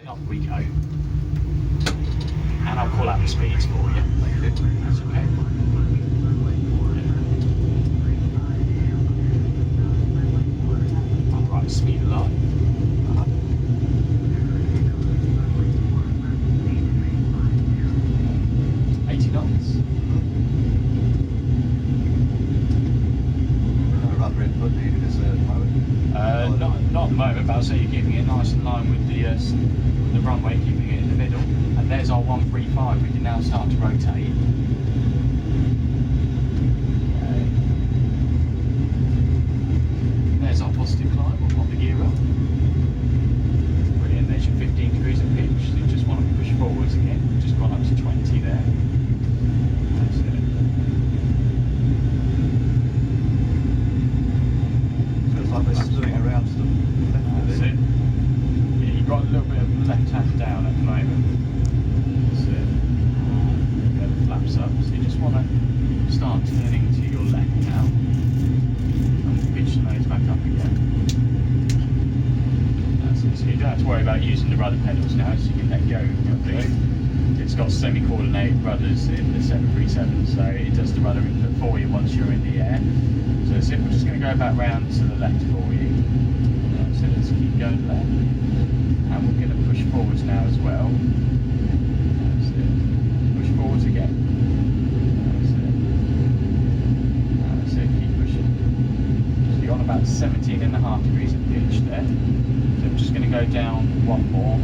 Up we go. And I'll call out the speeds for you. That's okay. Alright, speed a lot. 80 knots. Rubber input needed at the moment? Not at the moment, but I'll say you're keeping it nice in line with the runway, keeping it in the middle. And there's our 135. We can now start to rotate. Okay. There's our positive climb. We'll pop the gear up. Brilliant. There's your 15 degrees of pitch. So you just want to push forwards again. We've just gone up to 20 there. That's it. Feels like we're slewing around to the left of That's it. Yeah, you've got a little bit of left hand down at the moment. That's it. Get the flaps up. So you just want to start turning to your left now. And pitch the nose back up again. That's it. So you don't have to worry about using the rudder pedals now, so you can let go of the. It's got semi-coordinated rudders in the 737, so it does the rudder input for you once you're in the air. So that's it. We're just going to go back round to the left for you. So let's keep going left. And we're going to push forwards now as well. That's it. Push forwards again. That's it. That's it. Keep pushing. So you're on about 17.5 degrees of pitch there. So I'm just going to go down one more.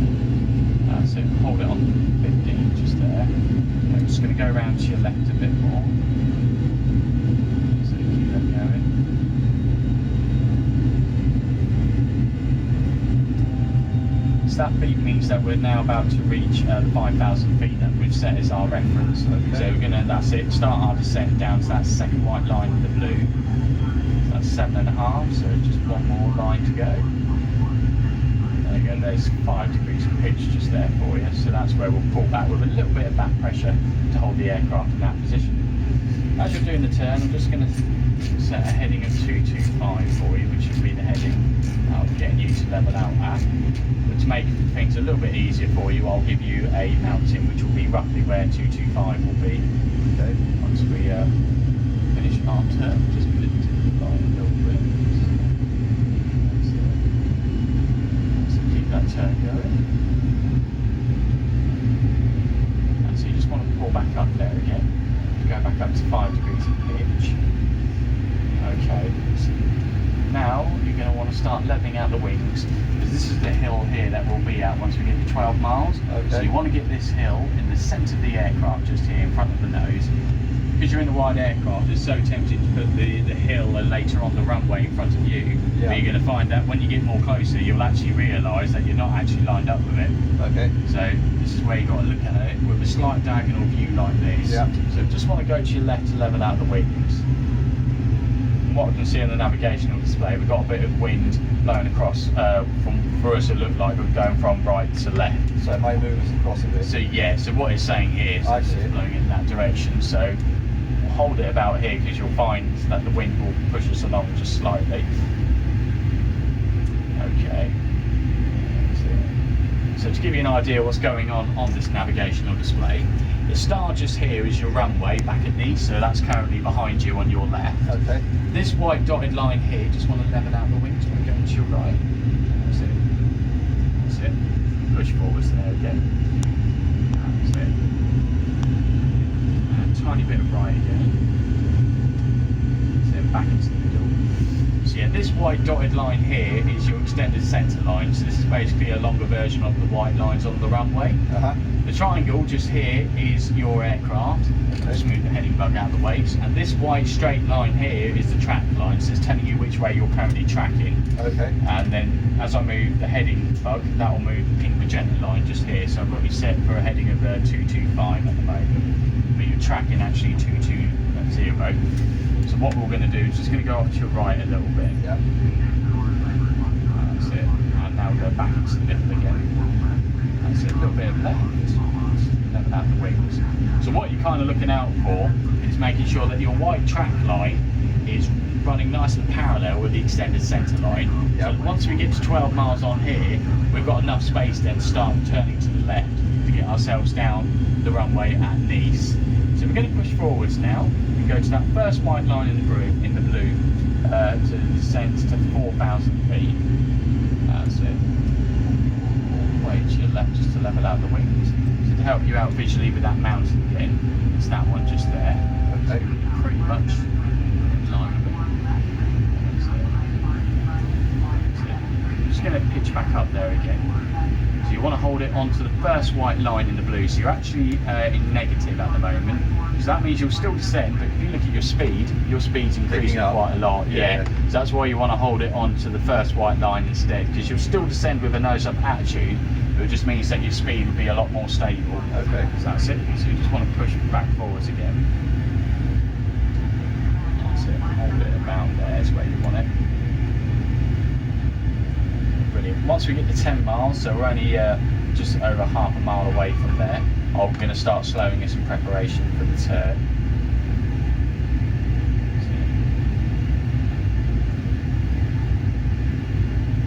That's it. Hold it on 15 just there. I'm just going to go around to your left a bit more. So keep that going. So that beep means that we're now about to reach the 5,000 feet that we've set as our reference. Okay. So we're gonna, that's it, start our descent down to that second white line with the blue. So that's 7.5, so just one more line to go. There you go, there's 5 degrees of pitch just there for you. So that's where we'll pull back with a little bit of back pressure to hold the aircraft in that position. As you're doing the turn, I'm just gonna set a heading of 225 for you, which should be the heading I'll be getting you to level out at. But to make things a little bit easier for you, I'll give you a mountain which will be roughly where 225 will be. Okay. Once we finish our turn, just put it to the line a little bit. So keep that turn going. And so you just want to pull back up there again. Go back up to 5 degrees of pitch. Okay, so now you're going to want to start leveling out the wings, because this is the hill here that we'll be at once we get to 12 miles. Okay. So you want to get this hill in the centre of the aircraft, just here in front of the nose. Because you're in the wide aircraft, it's so tempting to put the hill and later on the runway in front of you. Yeah. But you're going to find that when you get more closer, you'll actually realise that you're not actually lined up with it. Okay. So this is where you've got to look at it with a slight diagonal view like this. Yeah. So just want to go to your left to level out the wings. From what I can see on the navigational display, we've got a bit of wind blowing across. For us, it looked like we're going from right to left. So it may move us across a bit. So yeah, so what it's saying here is I that see. it's blowing in that direction. So we'll hold it about here, because you'll find that the wind will push us along just slightly. Okay. So to give you an idea what's going on this navigational display, the star just here is your runway back at Nice, so that's currently behind you on your left. Okay. This white dotted line here, just want to level out the wings when going to your right. That's it. That's it. Push forwards there again. That's it. And a tiny bit of right again. That's it. Back into the middle. So yeah, this white dotted line here is your extended centre line. So this is basically a longer version of the white lines on the runway. Uh-huh. The triangle just here is your aircraft. Just move the heading bug out of the way. And this white straight line here is the track line, so it's telling you which way you're currently tracking. Okay. And then as I move the heading bug, that will move the pink magenta line just here. So I've got you set for a heading of 225 at the moment, but you're tracking actually 220. So what we're going to do is just going to go off to your right a little bit. Yeah. That's it. And now we'll go back into the middle again. That's it. A little bit of left. Level out the wings. So what you're kind of looking out for is making sure that your white track line is running nice and parallel with the extended centre line. Yep. So once we get to 12 miles on here, we're we've got enough space then to start turning to the left to get ourselves down the runway at Nice. So we're going to push forwards now and go to that first white line in the blue to descend to 4,000 feet. That's it. All the way to your left just to level out the wings. So to help you out visually with that mountain pin, it's that one just there. Okay. Pretty much in line with it. I'm just going to pitch back up there again. So you want to hold it onto the first white line in the blue. So you're actually in negative at the moment. So that means you'll still descend, but if you look at your speed's increasing quite a lot. Yeah. So that's why you want to hold it onto the first white line instead, because you'll still descend with a nose up attitude. It just means that your speed will be a lot more stable. Okay. So that's it. So you just want to push back forwards again. That's it. Hold it about there is where you want it. Brilliant. Once we get to 10 miles, so we're only just over half a mile away from there, I'm going to start slowing us in preparation for the turn.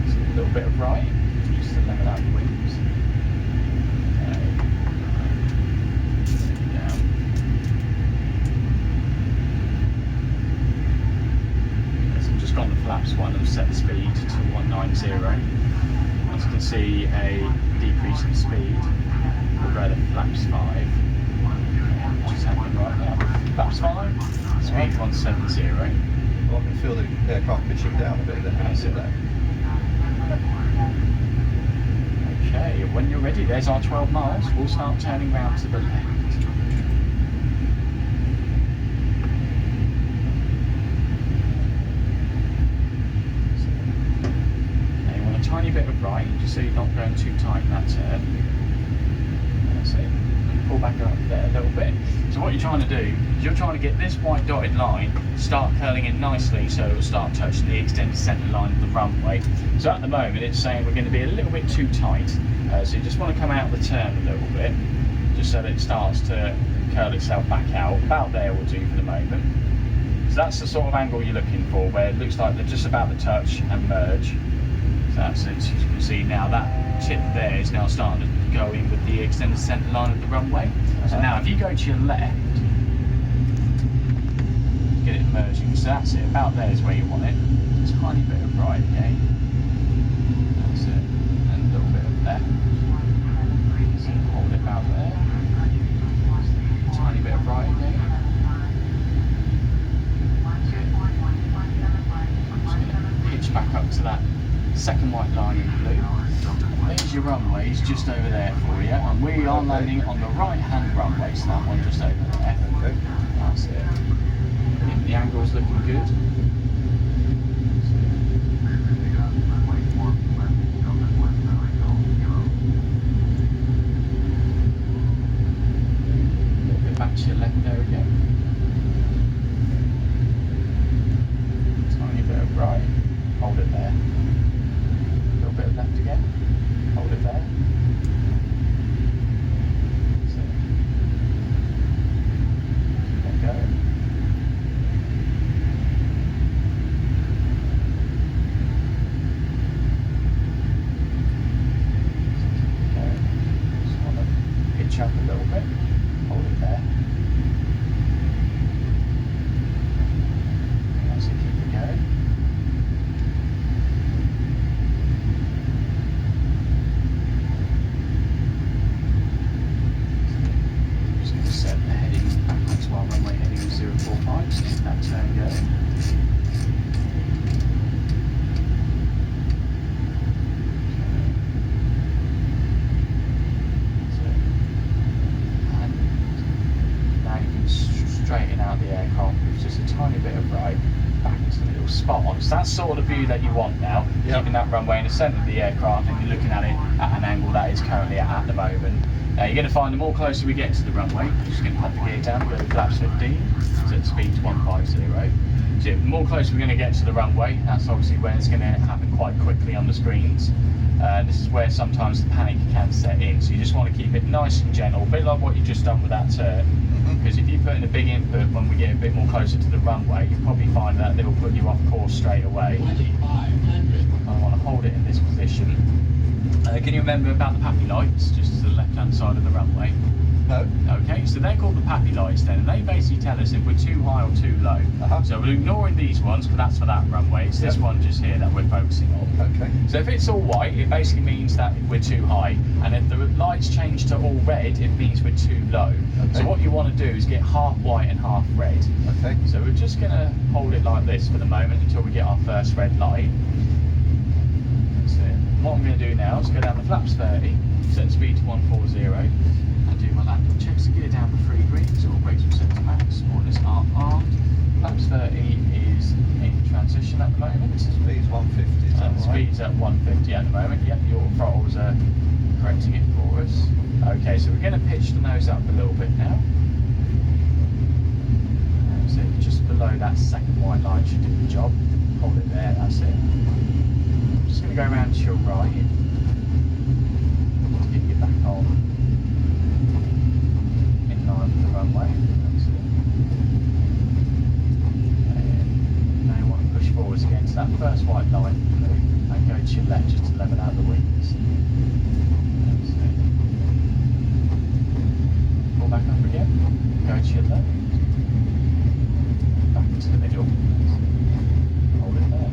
So a little bit of right, just to level out the wings. Okay. Down. So I've just got the flaps one and set the speed to 190. As you can see, a decrease in speed. We'll go to flaps 5. Which is happening right now. Flaps 5, speed 170. Well, I can feel the aircraft pitching down a bit then. That's it. Okay, when you're ready, there's our 12 miles. We'll start turning round to the left. Now you want a tiny bit of right, just so you're not going too tight in that turn. That's it. Pull back up there a little bit. So what you're trying to do is you're trying to get this white dotted line start curling in nicely, so it will start touching the extended centre line of the runway. So at the moment it's saying we're going to be a little bit too tight, so you just want to come out of the turn a little bit, just so that it starts to curl itself back out. About there will do for the moment. So that's the sort of angle you're looking for, where it looks like they're just about to touch and merge. So that's it. As you can see now, that tip there is now starting to go in with the extended centre line of the runway. So now if you go to your left, get it merging, so that's it, about there is where you want it. Just a tiny bit of right again. That's it, and a little bit of left. So hold it about there. A tiny bit of right again. I'm just going to pitch back up to that second white line in blue. There's your runways just over there for you, and we are landing on the right hand runway, so that one just over there. Okay. That's it. The angle's looking good. A little bit back to your left there again. Tiny bit of right. Hold it there. A little bit of left again. Hold it there. That's it. Keep it going. Just want to pitch up a little bit. Hold it there. That's it, keep it going. Just going to set the heading back to our runway heading 045, so keep that turn going. Straighten out the aircraft with just a tiny bit of right back into the middle, spot on. So that's sort of the view that you want now, keeping that runway in the centre of the aircraft, and you're looking at it at an angle that is currently at the moment. Now you're going to find the more closer we get to the runway, we're just going to pop the gear down, go to flaps 15, so the speed's 150. So the more closer we're going to get to the runway, that's obviously when it's going to happen quite quickly on the screens. This is where sometimes the panic can set in, so you just want to keep it nice and gentle, a bit like what you've just done with that turn. Because if you put in a big input when we get a bit more closer to the runway, you'll probably find that they will put you off course straight away. I want to hold it in this position. Can you remember about the PAPI lights, just to the left-hand side of the runway? No. Okay, so they're called the PAPI lights then, and they basically tell us if we're too high or too low. So we're ignoring these ones, because that's for that runway. It's this one just here that we're focusing on. Okay. So if it's all white, it basically means that we're too high, and if the lights change to all red, it means we're too low. Okay. So what you want to do is get half white and half red. Okay. So we're just going to hold it like this for the moment until we get our first red light. That's it. What I'm going to do now is go down the flaps 30, set the speed to 140, and do my landing checks. Get it down to 3 greens, all brakes will set to max, spoilers are armed. Flaps 30 is in transition at the moment. Speed's 150, is that And the right? speed's at 150 at the moment. Yep, your throttles are correcting it for us. Okay, so we're going to pitch the nose up a little bit now. So just below that second white line should do the job. Hold it there, that's it. I'm just going to go around to your right to get you back on in line with the runway. That's it. And now you want to push forwards again to that first white line and go to your left just to level out the wings. That's it. Pull back up again, go to your left. Back into the middle. Hold it there.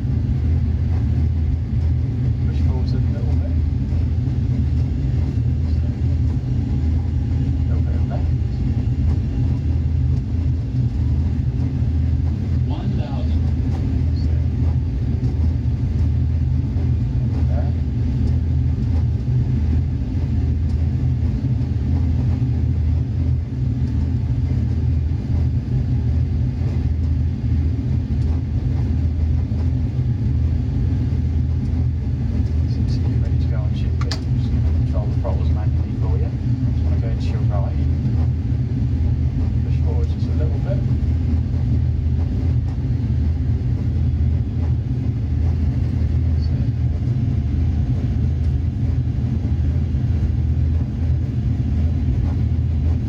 Push forwards a little bit. A little bit of left. 1,000. There. So you're ready to go on shift B. I'm just going to control the throttles manually for you. Just want to go to your right. Push forward just a little bit. That's it.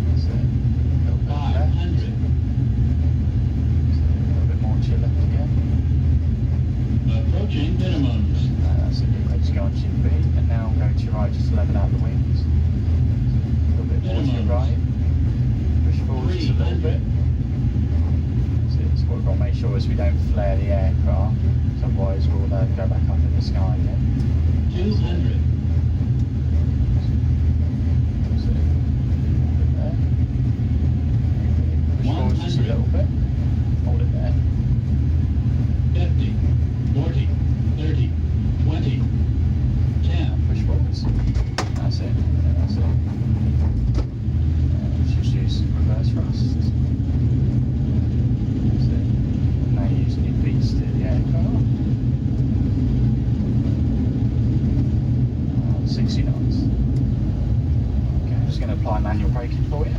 That's it. A little bit left. 500. A little bit more to your left again. Approaching minimums. That's it, you're ready to go on shift B, and now go to your right just to level out the wings. A little bit more to your right. Push forward just a little bit. That's it, so what we've got to make sure is we don't flare the aircraft, so otherwise we'll go back up in the sky again. 200. That's it. Hold it there. Push forward just a little bit. Hold it there. 50. 40. 30. 20. 10. Push forwards. That's it. Yeah, that's it. Let's just use reverse thrust. That's it. And now you're using your feet to steer the aircraft. 60 knots. Okay, I'm just going to apply manual braking for you.